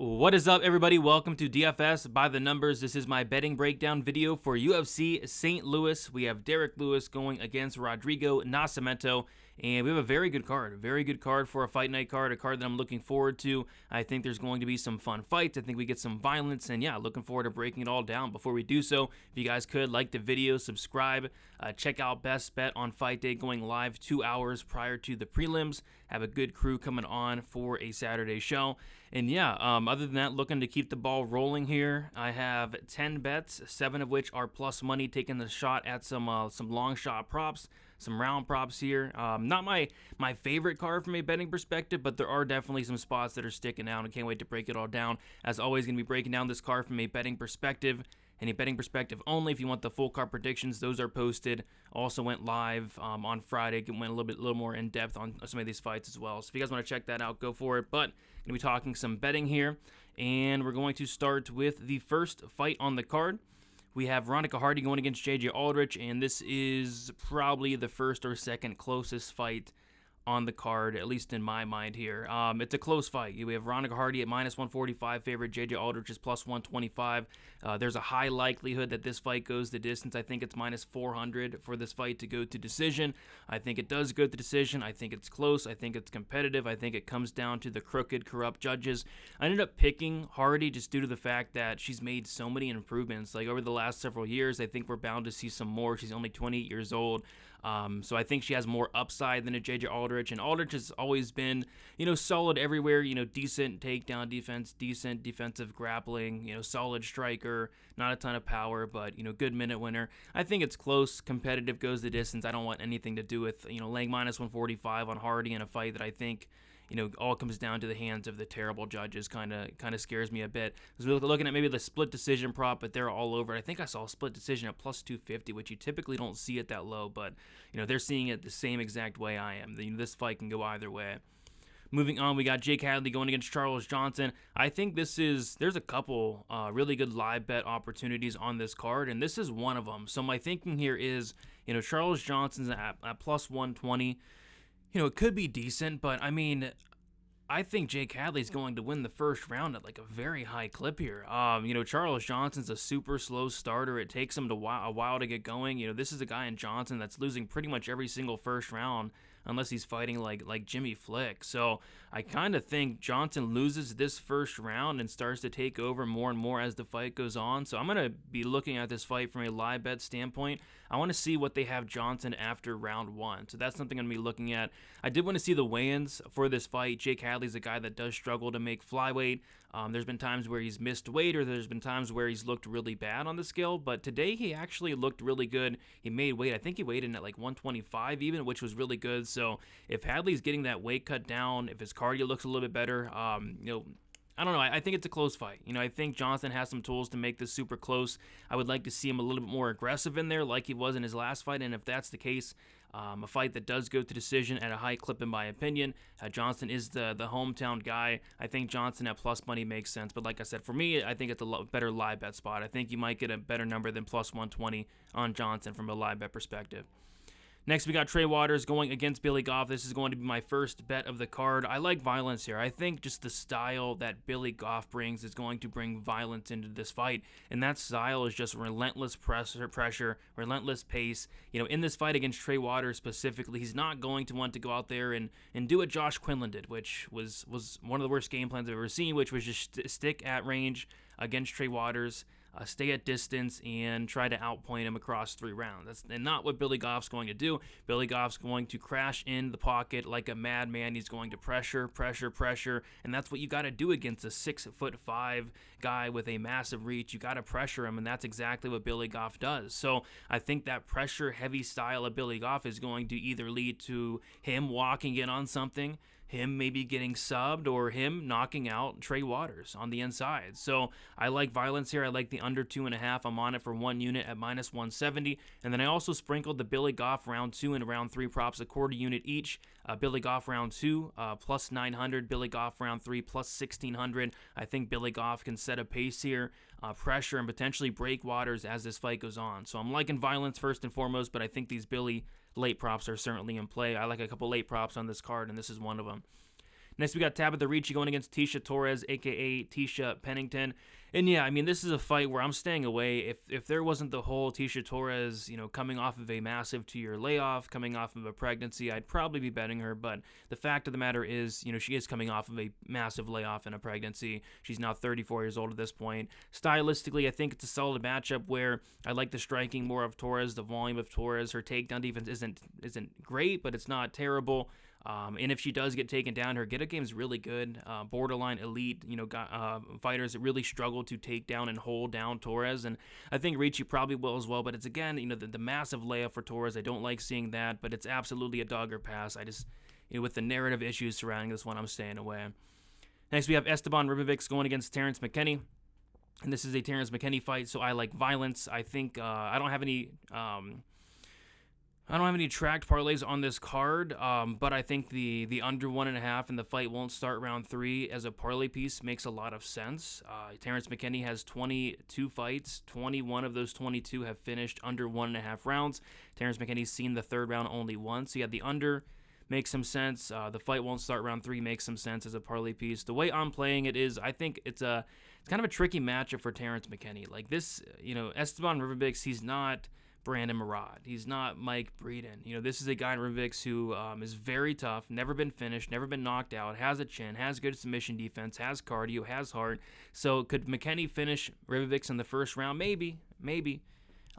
What is up, everybody? Welcome to DFS by the numbers. This is my betting breakdown video for UFC St. Louis. We have Derek Lewis going against Rodrigo Nascimento, and we have a very good card for a fight night card, a card that I'm looking forward to. I think there's going to be some fun fights. I think we get some violence, and yeah, looking forward to breaking it all down. Before we do so, if you guys could, like the video, subscribe, check out Best Bet on Fight Day going live 2 hours prior to the prelims. Have a good crew coming on for a Saturday show. And yeah, other than that, looking to keep the ball rolling here. I have 10 bets, 7 of which are plus money, taking the shot at some long shot props, some round props here. Not my favorite card from a betting perspective, but there are definitely some spots that are sticking out. I can't wait to break it all down. As always, going to be breaking down this card from a betting perspective. And a betting perspective only. If you want the full card predictions, those are posted. Also went live on Friday. Went a little more in depth on some of these fights as well. So if you guys want to check that out, go for it. But going to be talking some betting here, and we're going to start with the first fight on the card. We have Veronica Hardy going against JJ Aldrich, and this is probably the first or second closest fight on the card, at least in my mind here. It's a close fight. We have Veronica Hardy at minus 145 favorite. JJ Aldrich is plus 125. There's a high likelihood that this fight goes the distance. I think it's minus 400 for this fight to go to decision. I think it does go to decision. I think it's close. I think it's competitive. I think it comes down to the crooked, corrupt judges. I ended up picking Hardy just due to the fact that she's made so many improvements. Like over the last several years, I think we're bound to see some more. She's only 28 years old. So I think she has more upside than a JJ Aldrich, and Aldrich has always been, solid everywhere, decent takedown defense, decent defensive grappling, solid striker, not a ton of power, but, good minute winner. I think it's close, competitive, goes the distance. I don't want anything to do with, laying minus 145 on Hardy in a fight that I think, all comes down to the hands of the terrible judges. Kind of scares me a bit. Because we're looking at maybe the split decision prop, but they're all over. I think I saw a split decision at plus 250, which you typically don't see it that low, but they're seeing it the same exact way I am. This fight can go either way. Moving on, we got Jake Hadley going against Charles Johnson. I think there's a couple really good live bet opportunities on this card, and this is one of them. So my thinking here is, Charles Johnson's at plus 120. It could be decent, but I mean, I think Jake Hadley's going to win the first round at like a very high clip here. Charles Johnson's a super slow starter. It takes him a while to get going. This is a guy in Johnson that's losing pretty much every single first round unless he's fighting like Jimmy Flick. So I kind of think Johnson loses this first round and starts to take over more and more as the fight goes on. So I'm going to be looking at this fight from a live bet standpoint. I want to see what they have Johnson after round one. So that's something I'm going to be looking at. I did want to see the weigh-ins for this fight. Jake Hadley's a guy that does struggle to make flyweight. There's been times where he's missed weight, or there's been times where he's looked really bad on the scale, but today he actually looked really good. He made weight. I think he weighed in at like 125 even, which was really good. So if Hadley's getting that weight cut down, if his cardio looks a little bit better, I don't know. I think it's a close fight. I think Johnson has some tools to make this super close. I would like to see him a little bit more aggressive in there like he was in his last fight, and if that's the case, a fight that does go to decision at a high clip in my opinion. Johnson is the hometown guy. I think Johnson at plus money makes sense, but like I said, for me, I think it's a better live bet spot. I think you might get a better number than plus 120 on Johnson from a live bet perspective. Next, we got Trey Waters going against Billy Goff. This is going to be my first bet of the card. I like violence here. I think just the style that Billy Goff brings is going to bring violence into this fight, and that style is just relentless pressure, relentless pace. In this fight against Trey Waters specifically, he's not going to want to go out there and do what Josh Quinlan did, which was one of the worst game plans I've ever seen, which was just stick at range against Trey Waters, stay at distance, and try to outpoint him across 3 rounds. That's not what Billy Goff's going to do. Billy Goff's going to crash in the pocket like a madman. He's going to pressure, and that's what you got to do against a 6'5" guy with a massive reach. You got to pressure him, and that's exactly what Billy Goff does. So I think that pressure-heavy style of Billy Goff is going to either lead to him walking in on something, him maybe getting subbed, or him knocking out Trey Waters on the inside. So I like violence here. I like the under 2.5. I'm on it for 1 unit at minus 170. And then I also sprinkled the Billy Goff round 2 and round 3 props, a quarter unit each. Billy Goff round 2 plus 900. Billy Goff round 3 plus 1600. I think Billy Goff can set a pace here, pressure, and potentially break Waters as this fight goes on. So I'm liking violence first and foremost, but I think these Billy late props are certainly in play. I like a couple late props on this card, and this is one of them. Next, we got Tabitha Ricci going against Tecia Torres, a.k.a. Tecia Pennington. And yeah, I mean, this is a fight where I'm staying away. If there wasn't the whole Tecia Torres, coming off of a massive 2-year layoff, coming off of a pregnancy, I'd probably be betting her. But the fact of the matter is, she is coming off of a massive layoff and a pregnancy. She's now 34 years old at this point. Stylistically, I think it's a solid matchup where I like the striking more of Torres, the volume of Torres. Her takedown defense isn't great, but it's not terrible. And if she does get taken down, her get-up game is really good. Borderline elite, fighters that really struggle to take down and hold down Torres. And I think Ricci probably will as well. But it's, again, the massive layup for Torres. I don't like seeing that, but it's absolutely a dog or pass. I just, with the narrative issues surrounding this one, I'm staying away. Next, we have Esteban Rivix going against Terrence McKenna. And this is a Terrence McKenna fight, so I like violence. I think I don't have any tracked parlays on this card, but I think the under 1.5 and the fight won't start round 3 as a parlay piece makes a lot of sense. Terrence McKenna has 22 fights. 21 of those 22 have finished under 1.5 rounds. Terrence McKenna's seen the third round only once. So yeah, the under makes some sense. The fight won't start round 3 makes some sense as a parlay piece. The way I'm playing it is I think it's kind of a tricky matchup for Terrence McKenna. Like this, Esteban Rivix, he's not Brandon Murad. He's not Mike Breeden. This is a guy in Rivix who is very tough, never been finished, never been knocked out, has a chin, has good submission defense, has cardio, has heart. So could McKenna finish Rivix in the first round? Maybe.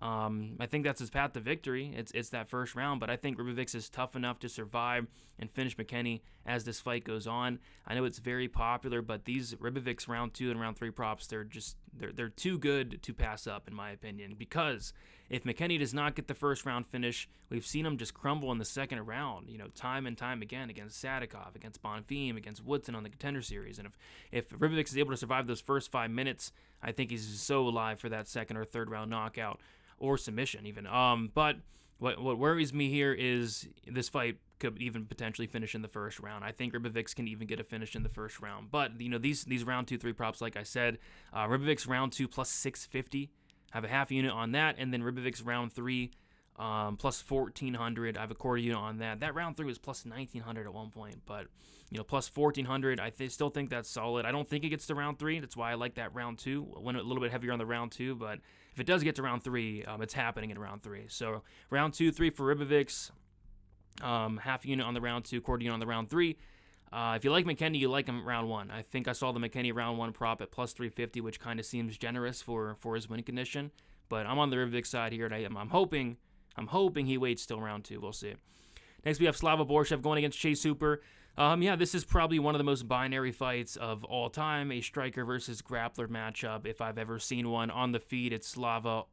I think that's his path to victory. It's that first round, but I think Rivix is tough enough to survive and finish McKenna as this fight goes on. I know it's very popular, but these Rivix round 2 and round 3 props, they're too good to pass up in my opinion, because if McKenna does not get the first round finish, we've seen him just crumble in the second round, time and time again against Sadikov, against Bonfim, against Woodson on the Contender Series. And if Rivix is able to survive those first 5 minutes, I think he's so alive for that second or third round knockout or submission even. But what worries me here is this fight could even potentially finish in the first round. I think Rivix can even get a finish in the first round. But these round 2, 3 props, like I said, Rivix round 2 plus 650. I have a half unit on that, and then Rivix round 3 plus 1,400. I have a quarter unit on that. That round 3 was plus 1,900 at one point, but plus 1,400. I still think that's solid. I don't think it gets to round 3. That's why I like that round 2. Went a little bit heavier on the round 2, but if it does get to round 3, it's happening in round 3. So round 2, 3 for Rivix. Half unit on the round 2, quarter unit on the round 3. If you like McKenna, you like him round 1. I think I saw the McKenna round 1 prop at plus 350, which kind of seems generous for his win condition. But I'm on the Rivix side here, and I'm hoping he waits till round 2. We'll see. Next, we have Slava Borchev going against Chase Hooper. This is probably one of the most binary fights of all time, a striker versus grappler matchup. If I've ever seen one. On the feet, it's Slava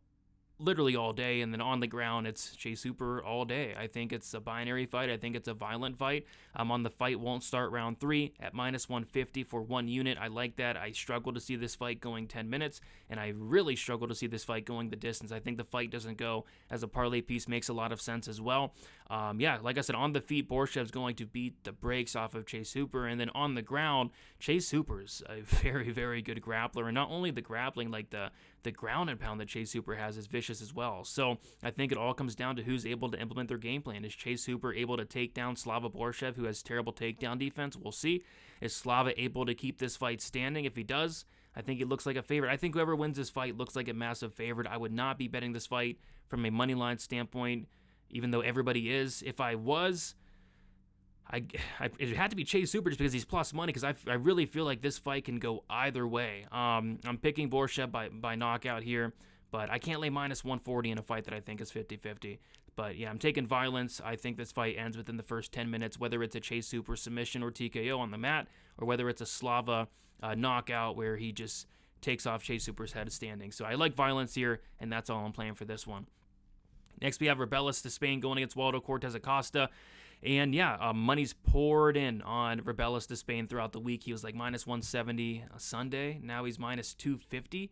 literally all day, and then on the ground, it's Chase Hooper all day. I think it's a binary fight. I think it's a violent fight. On the fight won't start round 3 at minus 150 for 1 unit. I like that. I struggle to see this fight going 10 minutes, and I really struggle to see this fight going the distance. I think the fight doesn't go as a parlay piece makes a lot of sense as well. Like I said, on the feet, Borchev's going to beat the brakes off of Chase Hooper, and then on the ground, Chase Hooper's a very, very good grappler, and not only the grappling, like the ground and pound that Chase Hooper has is vicious as well. So I think it all comes down to who's able to implement their game plan. Is Chase Hooper able to take down Slava Borchev, who has terrible takedown defense? We'll see. Is Slava able to keep this fight standing? If he does, I think he looks like a favorite. I think whoever wins this fight looks like a massive favorite. I would not be betting this fight from a money line standpoint, even though everybody is. If I was, it had to be Chase Hooper just because he's plus money, because I really feel like this fight can go either way. I'm picking Borchev by knockout here, but I can't lay minus 140 in a fight that I think is 50-50. But yeah, I'm taking violence. I think this fight ends within the first 10 minutes, whether it's a Chase Hooper submission or TKO on the mat, or whether it's a Slava knockout where he just takes off Chase Hooper's head standing. So I like violence here, and that's all I'm playing for this one. Next, we have Rebellis Despaigne going against Waldo Cortes Acosta. And money's poured in on Rebellis Despaigne throughout the week. He was like minus 170 Sunday. Now he's minus 250.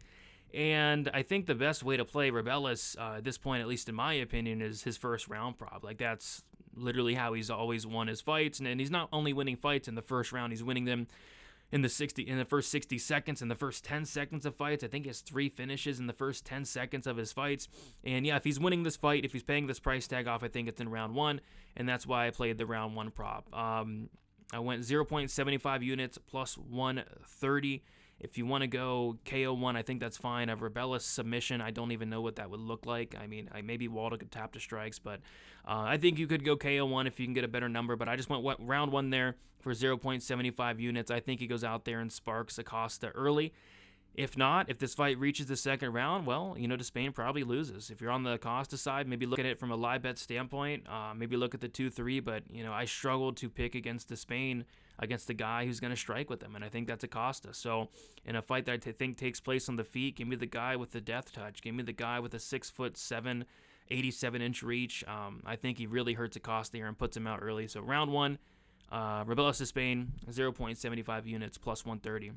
And I think the best way to play Rebellis at this point, at least in my opinion, is his first round prop. Like, that's literally how he's always won his fights. And he's not only winning fights in the first round, he's winning them in the first 60 seconds, in the first 10 seconds of fights. I think he has 3 finishes in the first 10 seconds of his fights. And if he's winning this fight, if he's paying this price tag off, I think it's in round 1, and that's why I played the round 1 prop. I went 0.75 units plus 130. If you want to go KO1, I think that's fine. A Rebellis submission, I don't even know what that would look like. I mean, maybe Waldo could tap to strikes, but I think you could go KO1 if you can get a better number. But I just went round 1 there for 0.75 units. I think he goes out there and sparks Acosta early. If not, if this fight reaches the second round, well, Despaigne probably loses. If you're on the Acosta side, maybe look at it from a live bet standpoint. Maybe look at the 2-3, but, I struggled to pick against Despaigne, against the guy who's going to strike with him, and I think that's Acosta. So in a fight that I think takes place on the feet, give me the guy with the death touch. Give me the guy with a 6'7", 87-inch reach. I think he really hurts Acosta here and puts him out early. So round 1, Rebellis Despaigne, 0.75 units, plus 130.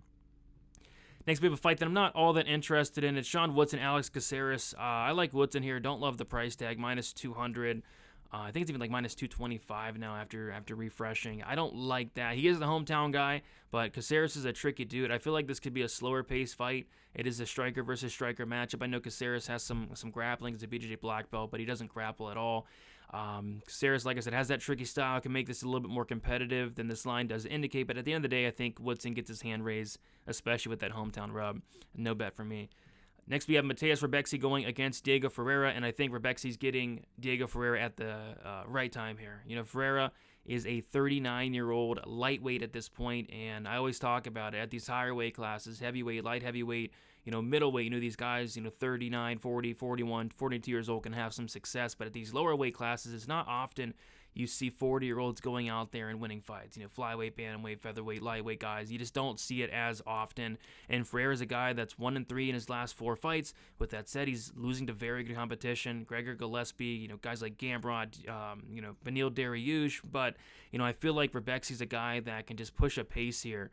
Next, we have a fight that I'm not all that interested in. It's Sean Woodson, Alex Caceres. I like Woodson here. Don't love the price tag, minus 200. I think it's even like minus 225 now after refreshing. I don't like that. He is the hometown guy, but Caceres is a tricky dude. I feel like this could be a slower pace fight. It is a striker versus striker matchup. I know Caceres has some grappling. He's a BJJ black belt, but he doesn't grapple at all. Caceres, like I said, has that tricky style, can make this a little bit more competitive than this line does indicate, but at the end of the day, I think Woodson gets his hand raised, especially with that hometown rub. No bet for me. Next, we have Rebecki going against Diego Ferreira, and I think Rebecki's getting Diego Ferreira at the right time here. Ferreira is a 39-year-old lightweight at this point, and I always talk about it at these higher weight classes, heavyweight, light heavyweight, middleweight, these guys, 39, 40, 41, 42 years old can have some success, but at these lower weight classes, it's not often you see 40-year-olds going out there and winning fights. Flyweight, bantamweight, featherweight, lightweight guys. You just don't see it as often. And Ferreira's a guy that's 1-3 in his last 4 fights. With that said, he's losing to very good competition. Gregor Gillespie, guys like Gamrot, Beneil Dariush. But, I feel like Rebecki's a guy that can just push a pace here.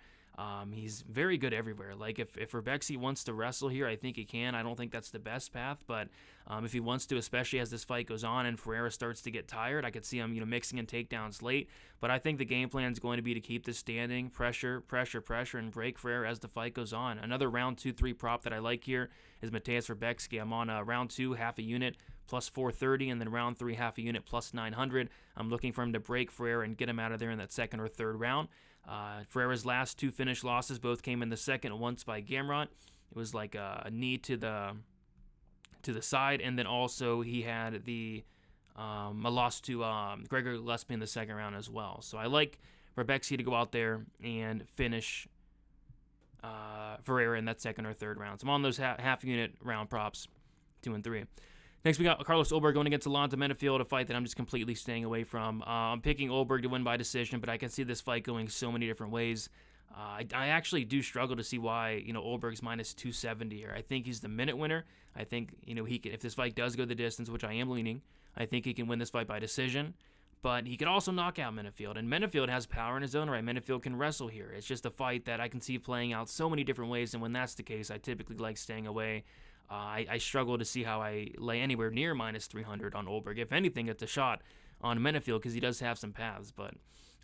He's very good everywhere. Like, if Rebecki wants to wrestle here, I think he can. I don't think that's the best path, but if he wants to, especially as this fight goes on and Ferreira starts to get tired, I could see him, mixing in takedowns late. But I think the game plan is going to be to keep this standing, pressure, and break Ferreira as the fight goes on. Another round 2-3 prop that I like here is Rebecki. I'm on round 2, half a unit, plus 430, and then round 3, half a unit, plus 900. I'm looking for him to break Ferreira and get him out of there in that second or third round. Ferreira's last 2 finished losses both came in the second, once by Gamrot. It was like a knee to the side, and then also he had a loss to Gregor Gillespie in the second round as well. So I like Rebecki to go out there and finish Ferreira in that second or third round. So I'm on those half unit round props, 2 and 3. Next, we got Carlos Oldberg going against Alonzo Menafield, a fight that I'm just completely staying away from. I'm picking Oldberg to win by decision, but I can see this fight going so many different ways. I actually do struggle to see why, Oldberg's minus 270 here. I think he's the minute winner. I think, he can, if this fight does go the distance, which I am leaning, I think he can win this fight by decision. But he could also knock out Menafield, and Menafield has power in his own right. Menafield can wrestle here. It's just a fight that I can see playing out so many different ways, and when that's the case, I typically like staying away. I struggle to see how I lay anywhere near minus 300 on Oldberg. If anything, it's a shot on Menafield because he does have some paths, but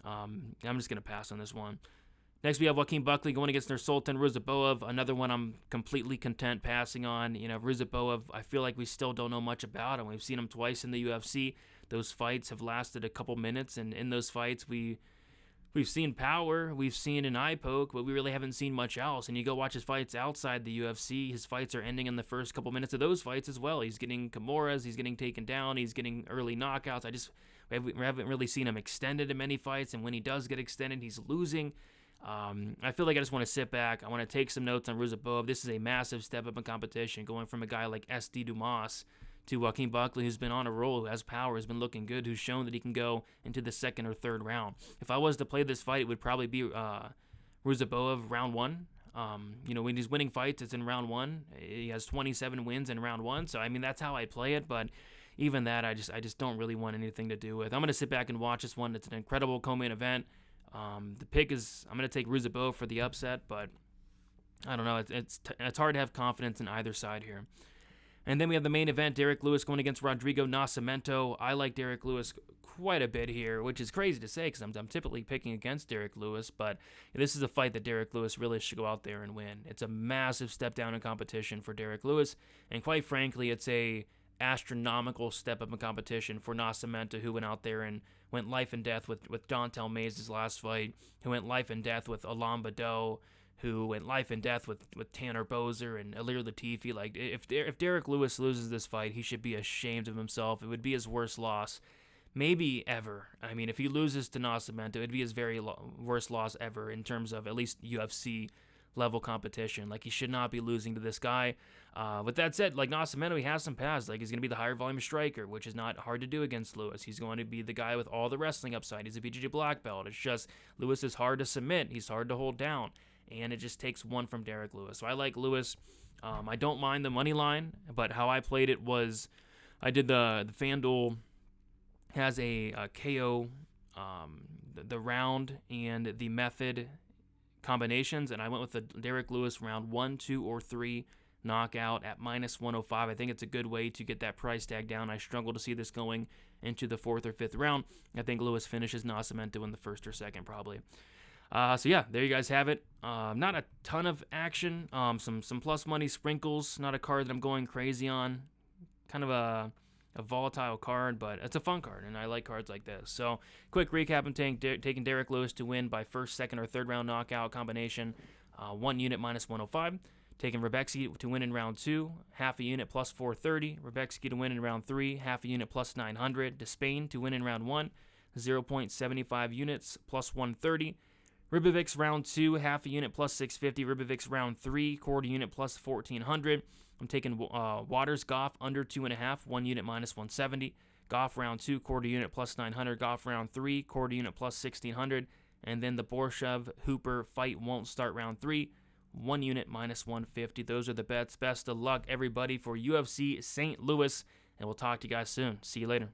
I'm just going to pass on this one. Next, we have Joaquin Buckley going against their Sultan Ruziboev, another one I'm completely content passing on. Ruziboev, I feel like we still don't know much about him. We've seen him twice in the UFC. Those fights have lasted a couple minutes, and in those fights, we've seen power, we've seen an eye poke, but we really haven't seen much else. And you go watch his fights outside the UFC, his fights are ending in the first couple minutes of those fights as well. He's getting Kimuras, he's getting taken down, he's getting early knockouts. We haven't really seen him extended in many fights, and when he does get extended, he's losing. I feel like I just want to sit back. I want to take some notes on Ruziboev. This is a massive step up in competition, going from a guy like S.D. Dumas to Joaquin Buckley, who's been on a roll, who has power, has been looking good, who's shown that he can go into the second or third round. If I was to play this fight, it would probably be Ruziboev round 1. When he's winning fights, it's in round 1. He has 27 wins in round 1, so that's how I play it. But even that, I just don't really want anything to do with. I'm gonna sit back and watch this one. It's an incredible co-main event. The pick is I'm gonna take Ruziboev for the upset, but I don't know. It's hard to have confidence in either side here. And then we have the main event, Derek Lewis going against Rodrigo Nascimento. I like Derek Lewis quite a bit here, which is crazy to say because I'm typically picking against Derek Lewis, but this is a fight that Derek Lewis really should go out there and win. It's a massive step down in competition for Derek Lewis, and quite frankly, it's a astronomical step up in competition for Nascimento, who went out there and went life and death with Dontel Mays' last fight, who went life and death with Alain Badeau, who went life and death with Tanner Boser and Ilir Latifi. Like, if Derek Lewis loses this fight, he should be ashamed of himself. It would be his worst loss, maybe ever. I mean, if he loses to Nascimento, it'd be his very worst loss ever in terms of at least UFC level competition. Like, he should not be losing to this guy. With that said, like, Nascimento, he has some paths. Like, he's going to be the higher volume striker, which is not hard to do against Lewis. He's going to be the guy with all the wrestling upside. He's a BJJ black belt. It's just Lewis is hard to submit. He's hard to hold down, and it just takes one from Derek Lewis. So I like Lewis. I don't mind the money line, but how I played it was I did the FanDuel has a KO, the round and the method combinations, and I went with the Derek Lewis round 1, 2, or 3 knockout at -105. I think it's a good way to get that price tag down. I struggle to see this going into the 4th or 5th round. I think Lewis finishes Nascimento in the 1st or 2nd probably. So yeah, there you guys have it. Not a ton of action. Some plus money sprinkles. Not a card that I'm going crazy on. Kind of a volatile card, but it's a fun card, and I like cards like this. So, quick recap: I'm taking Derek Lewis to win by 1st, 2nd, or 3rd round knockout combination, 1 unit -105. Taking Rebecki to win in round 2, half a unit plus 430. Rebecki to win in round 3, half a unit plus 900. Despaigne to win in round 1, 0.75 units plus 130. Rivix round 2, half a unit plus 650. Rivix round 3, quarter unit plus 1400. I'm taking Waters Goff under 2.5, 1 unit -170. Goff round 2, quarter unit plus 900. Goff round 3, quarter unit plus 1600. And then the Borchev Hooper fight won't start round 3, 1 unit -150. Those are the bets. Best of luck, everybody, for UFC St. Louis, and we'll talk to you guys soon. See you later.